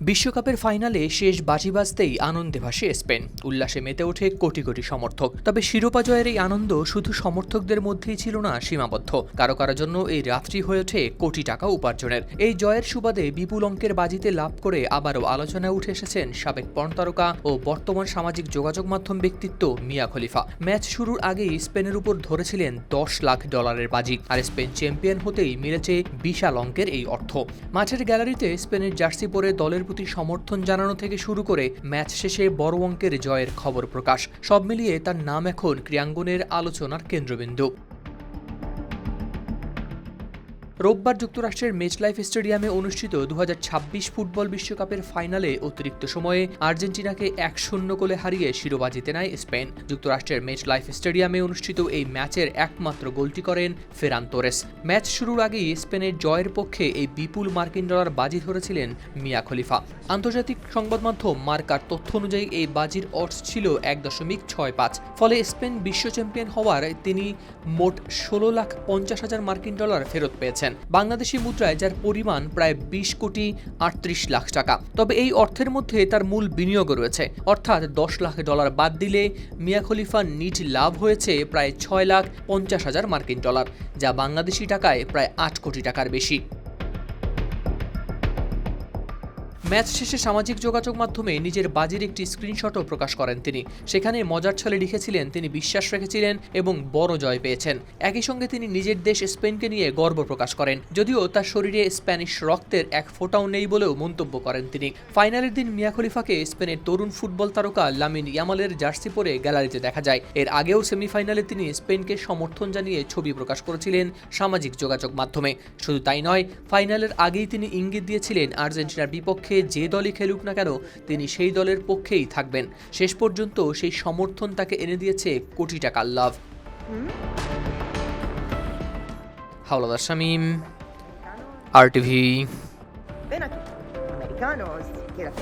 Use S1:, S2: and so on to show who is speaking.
S1: বিশ্বকাপের ফাইনালে শেষ বাজি বাজতেই আনন্দে ভাসে স্পেন। উল্লাসে মেতে ওঠে কোটি কোটি সমর্থক। তবে শিরোপা জয়ের এই আনন্দ শুধু সমর্থকদের মধ্যেই ছিল না সীমাবদ্ধ, কারো কারো জন্য এই রাত্রি হয়ে ওঠে কোটি টাকা উপার্জনের। এই জয়ের সুবাদে বিপুল অঙ্কের বাজিতে লাভ করে আবারও আলোচনায় উঠে এসেছেন সাবেক পর্ন তারকা ও বর্তমান সামাজিক যোগাযোগ মাধ্যম ব্যক্তিত্ব মিয়া খলিফা। ম্যাচ শুরুর আগেই স্পেনের উপর ধরেছিলেন $10 লাখ বাজি, আর স্পেন চ্যাম্পিয়ন হতেই মিলেছে বিশাল অঙ্কের এই অর্থ। মাঠের গ্যালারিতে স্পেনের জার্সি পরে দলের প্রতি সমর্থন জানানো থেকে শুরু করে ম্যাচ শেষে বড় অঙ্কের জয়ের খবর প্রকাশ, সব মিলিয়ে তার নাম এখন ক্রীড়াঙ্গনের আলোচনার কেন্দ্রবিন্দু। রোববার যুক্তরাষ্ট্রের মেটলাইফ স্টেডিয়ামে অনুষ্ঠিত 2026 ফুটবল বিশ্বকাপের ফাইনালে অতিরিক্ত সময়ে আর্জেন্টিনাকে 1-0 গোলে হারিয়ে শিরোপা জিতে নেয় স্পেন। যুক্তরাষ্ট্রের মেটলাইফ স্টেডিয়ামে অনুষ্ঠিত এই ম্যাচের একমাত্র গোলটি করেন ফেরান তোরেস। ম্যাচ শুরুর আগেই স্পেনের জয়ের পক্ষে এই বিপুল মার্কিন ডলার বাজি ধরেছিলেন মিয়া খলিফা। আন্তর্জাতিক সংবাদ মাধ্যম মার্কার তথ্য অনুযায়ী এই বাজির অডস ছিল 1.65। ফলে স্পেন বিশ্ব চ্যাম্পিয়ন হওয়ার তিনি মোট $16,50,000 মার্কিন ডলার ফেরত পেয়েছেন, বাংলাদেশি মুদ্রায় যার পরিমাণ প্রায় 20,38 লাখ টাকা। তবে এই অর্থের মধ্যে তার মূল বিনিয়োগও রয়েছে, অর্থাৎ $10 লাখ বাদ দিলে মিয়া খলিফার নিজ লাভ হয়েছে প্রায় $6,50,000 মার্কিন ডলার, যা বাংলাদেশি টাকায় প্রায় 8 কোটি টাকার বেশি। ম্যাচ শেষে সামাজিক যোগাযোগ মাধ্যমে নিজের বাজির একটি স্ক্রিনশটও প্রকাশ করেন তিনি। সেখানে মজার ছলে লিখেছিলেন তিনি বিশ্বাস রেখেছিলেন এবং বড় জয় পেয়েছেন। একই সঙ্গে তিনি নিজের দেশ স্পেনকে নিয়ে গর্ব প্রকাশ করেন, যদিও তার শরীরে স্প্যানিশ রক্তের এক ফোঁটাও নেই বলেও মন্তব্য করেন তিনি। ফাইনালের দিন মিয়া খলিফাকে স্পেনের তরুণ ফুটবল তারকা লামিন ইয়ামালের জার্সি পরে গ্যালারিতে দেখা যায়। এর আগেও সেমিফাইনালে তিনি স্পেনকে সমর্থন জানিয়ে ছবি প্রকাশ করেছিলেন সামাজিক যোগাযোগ মাধ্যমে। শুধু তাই নয়, ফাইনালের আগেই তিনি ইঙ্গিত দিয়েছিলেন আর্জেন্টিনার বিপক্ষে যে দলই খেলুক না কেন তিনি সেই দলের পক্ষেই থাকবেন। শেষ পর্যন্ত সেই সমর্থন তাকে এনে দিয়েছে কোটি টাকার লাভ। Howlader Shamim, RTV।
S2: Ven aquí, americanos. ¿Quieres